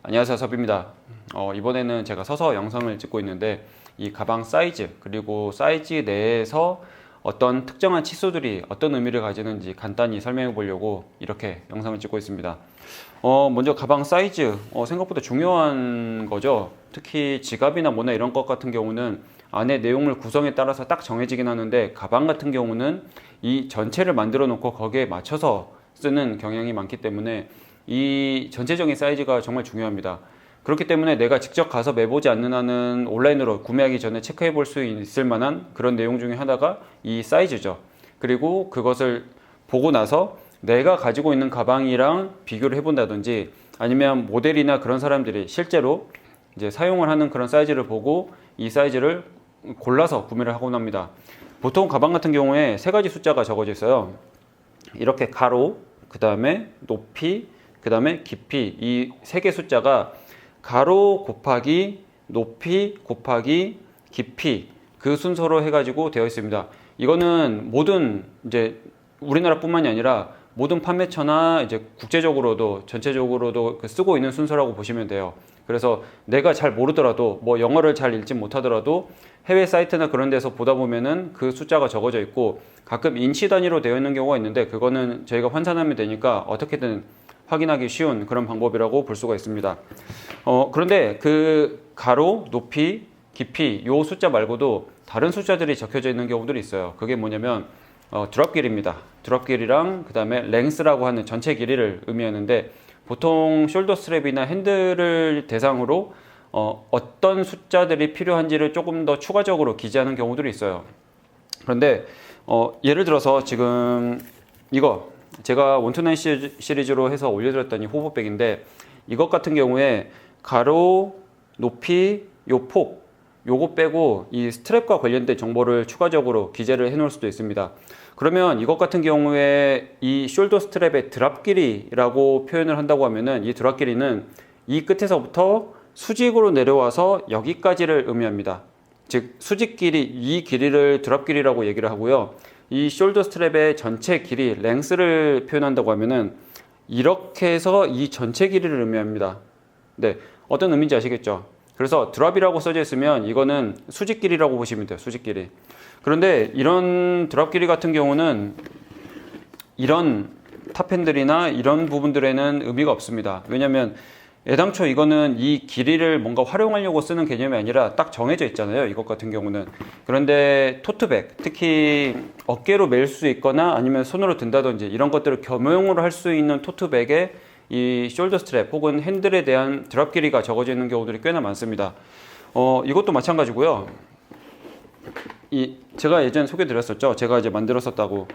안녕하세요, 섭입니다. 이번에는 제가 서서 영상을 찍고 있는데 이 가방 사이즈 그리고 사이즈 내에서 어떤 특정한 치수들이 어떤 의미를 가지는지 간단히 설명해 보려고 이렇게 영상을 찍고 있습니다. 먼저 가방 사이즈 생각보다 중요한 거죠. 특히 지갑이나 뭐나 이런 것 같은 경우는 안에 내용물 구성에 따라서 딱 정해지긴 하는데 가방 같은 경우는 이 전체를 만들어 놓고 거기에 맞춰서 쓰는 경향이 많기 때문에 이 전체적인 사이즈가 정말 중요합니다. 그렇기 때문에 내가 직접 가서 매보지 않는 한은 온라인으로 구매하기 전에 체크해 볼 수 있을 만한 그런 내용 중에 하나가 이 사이즈죠. 그리고 그것을 보고 나서 내가 가지고 있는 가방이랑 비교를 해본다든지 아니면 모델이나 그런 사람들이 실제로 이제 사용을 하는 그런 사이즈를 보고 이 사이즈를 골라서 구매를 하곤 합니다. 보통 가방 같은 경우에 세 가지 숫자가 적어져 있어요. 이렇게 가로, 그 다음에 높이, 그 다음에 깊이, 이 세 개 숫자가 가로 곱하기 높이 곱하기 깊이 그 순서로 해가지고 되어 있습니다. 이거는 모든 이제 우리나라뿐만이 아니라 모든 판매처나 이제 국제적으로도 전체적으로도 쓰고 있는 순서라고 보시면 돼요. 그래서 내가 잘 모르더라도 뭐 영어를 잘 읽지 못하더라도 해외 사이트나 그런 데서 보다 보면은 그 숫자가 적어져 있고 가끔 인치 단위로 되어 있는 경우가 있는데 그거는 저희가 환산하면 되니까 어떻게든 확인하기 쉬운 그런 방법이라고 볼 수가 있습니다. 그런데 그 가로, 높이, 깊이 요 숫자 말고도 다른 숫자들이 적혀져 있는 경우들이 있어요. 그게 뭐냐면 드롭 길이입니다. 드롭 길이랑 그 다음에 랭스라고 하는 전체 길이를 의미하는데 보통 숄더 스트랩이나 핸들을 대상으로 어떤 숫자들이 필요한지를 조금 더 추가적으로 기재하는 경우들이 있어요. 그런데 예를 들어서 지금 이거 제가 129 시리즈로 해서 올려드렸더니 호보백인데 이것 같은 경우에 가로, 높이, 요 폭 요거 빼고 이 스트랩과 관련된 정보를 추가적으로 기재를 해 놓을 수도 있습니다. 그러면 이것 같은 경우에 이 숄더 스트랩의 드랍 길이라고 표현을 한다고 하면은 이 드랍 길이는 이 끝에서부터 수직으로 내려와서 여기까지를 의미합니다. 즉 수직 길이, 이 길이를 드랍 길이라고 얘기를 하고요. 이 숄더 스트랩의 전체 길이, 랭스를 표현한다고 하면은 이렇게 해서 이 전체 길이를 의미합니다. 네, 어떤 의미인지 아시겠죠? 그래서 드랍이라고 써져 있으면 이거는 수직 길이라고 보시면 돼요. 수직 길이. 그런데 이런 드랍 길이 같은 경우는 이런 탑핸들이나 이런 부분들에는 의미가 없습니다. 왜냐하면 애당초 이거는 이 길이를 뭔가 활용하려고 쓰는 개념이 아니라 딱 정해져 있잖아요. 이것 같은 경우는. 그런데 토트백, 특히 어깨로 멜 수 있거나 아니면 손으로 든다든지 이런 것들을 겸용으로 할 수 있는 토트백에 이 숄더 스트랩 혹은 핸들에 대한 드랍 길이가 적어져 있는 경우들이 꽤나 많습니다. 이것도 마찬가지고요. 제가 예전에 소개 드렸었죠. 제가 이제 만들었었다고.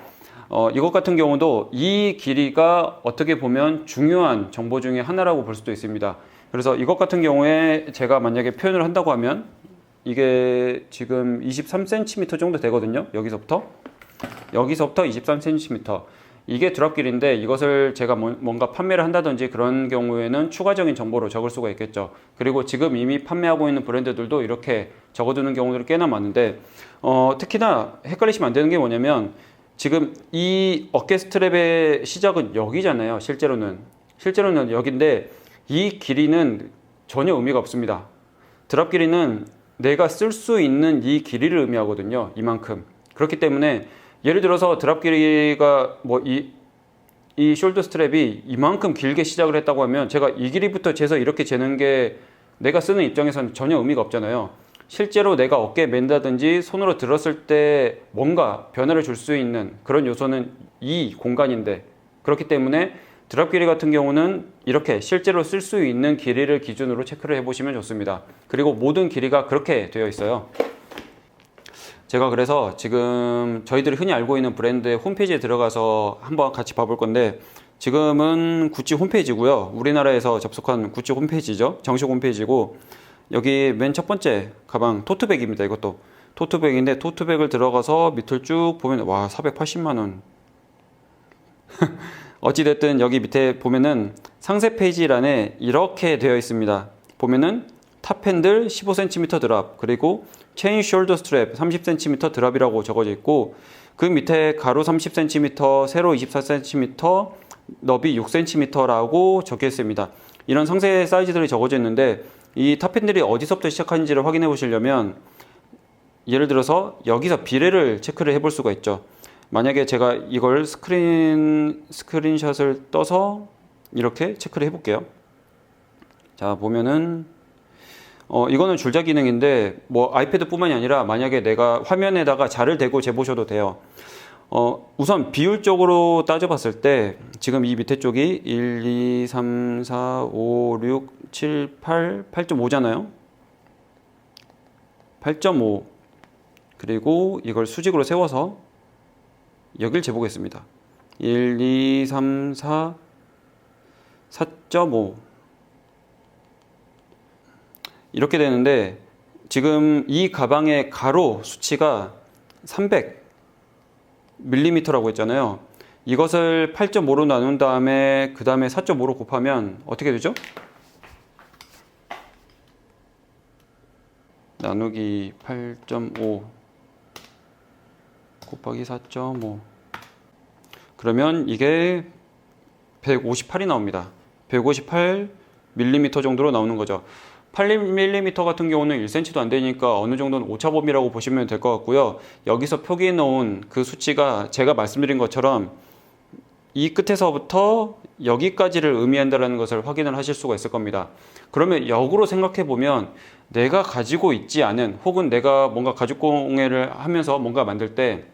이것 같은 경우도 이 길이가 어떻게 보면 중요한 정보 중에 하나라고 볼 수도 있습니다. 그래서 이것 같은 경우에 제가 만약에 표현을 한다고 하면 이게 지금 23cm 정도 되거든요. 여기서부터 23cm. 이게 드랍 길인데 이것을 제가 뭔가 판매를 한다든지 그런 경우에는 추가적인 정보로 적을 수가 있겠죠. 그리고 지금 이미 판매하고 있는 브랜드들도 이렇게 적어두는 경우들이 꽤나 많은데 특히나 헷갈리시면 안 되는 게 뭐냐면 지금 이 어깨 스트랩의 시작은 여기잖아요. 실제로는 여기인데 이 길이는 전혀 의미가 없습니다. 드랍 길이는 내가 쓸 수 있는 이 길이를 의미하거든요. 이만큼. 그렇기 때문에 예를 들어서 드랍 길이가 이 숄더 스트랩이 이만큼 길게 시작을 했다고 하면 제가 이 길이부터 재서 이렇게 재는 게 내가 쓰는 입장에서는 전혀 의미가 없잖아요. 실제로 내가 어깨에 맨다든지 손으로 들었을 때 뭔가 변화를 줄 수 있는 그런 요소는 이 공간인데 그렇기 때문에 드랍 길이 같은 경우는 이렇게 실제로 쓸 수 있는 길이를 기준으로 체크를 해보시면 좋습니다. 그리고 모든 길이가 그렇게 되어 있어요. 제가 그래서 지금 저희들이 흔히 알고 있는 브랜드의 홈페이지에 들어가서 한번 같이 봐볼 건데 지금은 구찌 홈페이지고요. 우리나라에서 접속한 구찌 홈페이지죠. 정식 홈페이지고 여기 맨 첫 번째 가방 토트백입니다. 이것도 토트백인데 토트백을 들어가서 밑을 쭉 보면 와 480만원 어찌됐든 여기 밑에 보면은 상세 페이지란에 이렇게 되어 있습니다. 보면은 탑 핸들 15cm 드랍 그리고 체인 숄더 스트랩 30cm 드랍이라고 적어져 있고 그 밑에 가로 30cm, 세로 24cm, 너비 6cm라고 적혀 있습니다. 이런 상세 사이즈들이 적어져 있는데 이 탑펜들이 어디서부터 시작하는지를 확인해 보시려면 예를 들어서 여기서 비례를 체크를 해볼 수가 있죠. 만약에 제가 이걸 스크린샷을 떠서 이렇게 체크를 해볼게요. 자, 보면은 이거는 줄자 기능인데 뭐 아이패드뿐만이 아니라 만약에 내가 화면에다가 자를 대고 재보셔도 돼요. 우선 비율적으로 따져봤을 때 지금 이 밑에 쪽이 1, 2, 3, 4, 5, 6, 7, 8, 8.5잖아요. 8.5 그리고 이걸 수직으로 세워서 여길 재보겠습니다. 1, 2, 3, 4, 4.5 이렇게 되는데 지금 이 가방의 가로 수치가 300mm라고 했잖아요. 이것을 8.5로 나눈 다음에 그 다음에 4.5로 곱하면 어떻게 되죠? 나누기 8.5 곱하기 4.5 그러면 이게 158이 나옵니다. 158mm 정도로 나오는 거죠. 8mm 같은 경우는 1cm도 안 되니까 어느 정도는 오차범위라고 보시면 될 것 같고요. 여기서 표기해 놓은 그 수치가 제가 말씀드린 것처럼 이 끝에서부터 여기까지를 의미한다는 것을 확인을 하실 수가 있을 겁니다. 그러면 역으로 생각해 보면 내가 가지고 있지 않은 혹은 내가 뭔가 가죽 공예를 하면서 뭔가 만들 때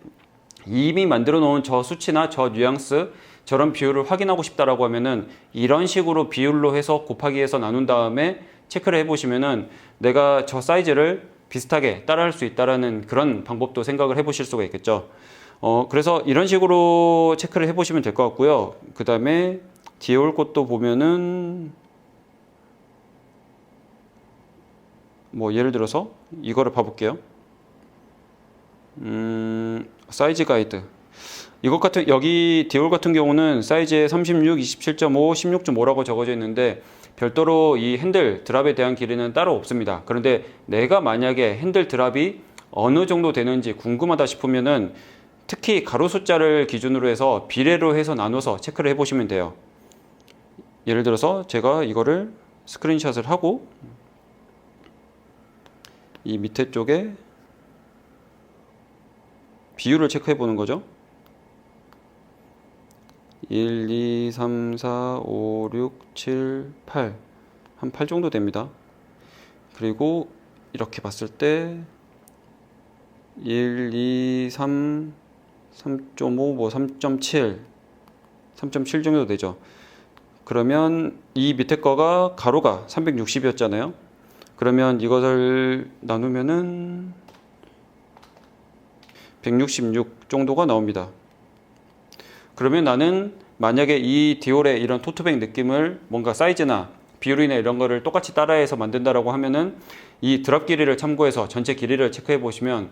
이미 만들어 놓은 저 수치나 저 뉘앙스 저런 비율을 확인하고 싶다라고 하면은 이런 식으로 비율로 해서 곱하기 해서 나눈 다음에 체크를 해보시면은 내가 저 사이즈를 비슷하게 따라할 수 있다라는 그런 방법도 생각을 해보실 수가 있겠죠. 그래서 이런 식으로 체크를 해보시면 될 것 같고요. 그 다음에 뒤에 올 것도 보면은 뭐 예를 들어서 이거를 봐볼게요. 사이즈 가이드. 이것 같은 여기 디올 같은 경우는 사이즈에 36, 27.5, 16.5라고 적어져 있는데 별도로 이 핸들 드랍에 대한 길이는 따로 없습니다. 그런데 내가 만약에 핸들 드랍이 어느 정도 되는지 궁금하다 싶으면은 특히 가로 숫자를 기준으로 해서 비례로 해서 나눠서 체크를 해보시면 돼요. 예를 들어서 제가 이거를 스크린샷을 하고 이 밑에 쪽에 비율을 체크해 보는 거죠. 1, 2, 3, 4, 5, 6, 7, 8. 한 8 정도 됩니다. 그리고 이렇게 봤을 때 1, 2, 3, 3.5, 뭐 3.7, 3.7 정도 되죠. 그러면 이 밑에 거가 가로가 360이었잖아요. 그러면 이것을 나누면은 166 정도가 나옵니다. 그러면 나는 만약에 이 디올의 이런 토트백 느낌을 뭔가 사이즈나 비율이나 이런 거를 똑같이 따라해서 만든다라고 하면은 이 드랍 길이를 참고해서 전체 길이를 체크해 보시면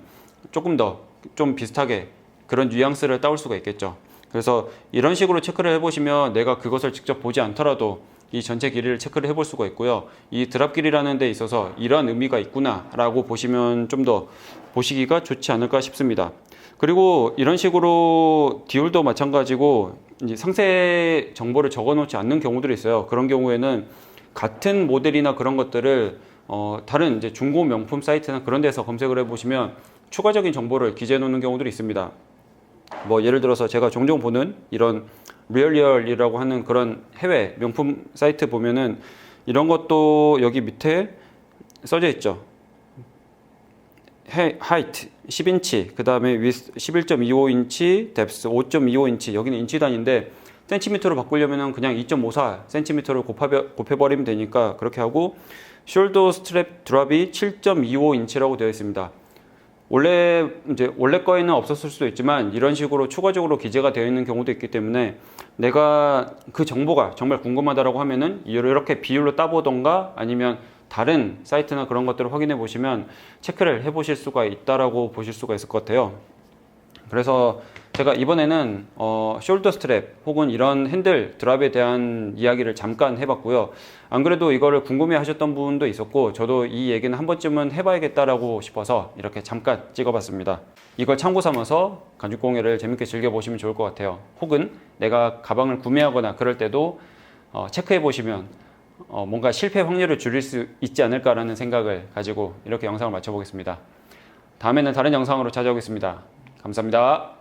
조금 더 좀 비슷하게 그런 뉘앙스를 따올 수가 있겠죠. 그래서 이런 식으로 체크를 해보시면 내가 그것을 직접 보지 않더라도 이 전체 길이를 체크를 해볼 수가 있고요. 이 드랍 길이라는 데 있어서 이런 의미가 있구나 라고 보시면 좀 더 보시기가 좋지 않을까 싶습니다. 그리고 이런 식으로 디올도 마찬가지고 이제 상세 정보를 적어 놓지 않는 경우들이 있어요. 그런 경우에는 같은 모델이나 그런 것들을 다른 이제 중고 명품 사이트나 그런 데서 검색을 해보시면 추가적인 정보를 기재해 놓는 경우들이 있습니다. 뭐 예를 들어서 제가 종종 보는 이런 리얼리얼이라고 하는 그런 해외 명품 사이트 보면은 이런 것도 여기 밑에 써져 있죠. height 10인치, 그 다음에 width 11.25인치, depth 5.25인치, 여기는 인치 단위인데 센티미터로 바꾸려면 그냥 2.54 센티미터를 곱해버리면 되니까 그렇게 하고 숄더 스트랩 드랍이 7.25인치라고 되어 있습니다. 원래 거에는 없었을 수도 있지만 이런 식으로 추가적으로 기재가 되어 있는 경우도 있기 때문에 내가 그 정보가 정말 궁금하다라고 하면은 이렇게 비율로 따보던가 아니면 다른 사이트나 그런 것들을 확인해 보시면 체크를 해 보실 수가 있다라고 보실 수가 있을 것 같아요. 그래서 제가 이번에는 숄더 스트랩 혹은 이런 핸들 드랍에 대한 이야기를 잠깐 해봤고요. 안 그래도 이거를 궁금해 하셨던 분도 있었고 저도 이 얘기는 한 번쯤은 해봐야겠다라고 싶어서 이렇게 잠깐 찍어봤습니다. 이걸 참고 삼아서 가죽 공예를 재밌게 즐겨보시면 좋을 것 같아요. 혹은 내가 가방을 구매하거나 그럴 때도 체크해 보시면 뭔가 실패 확률을 줄일 수 있지 않을까라는 생각을 가지고 이렇게 영상을 마쳐보겠습니다. 다음에는 다른 영상으로 찾아오겠습니다. 감사합니다.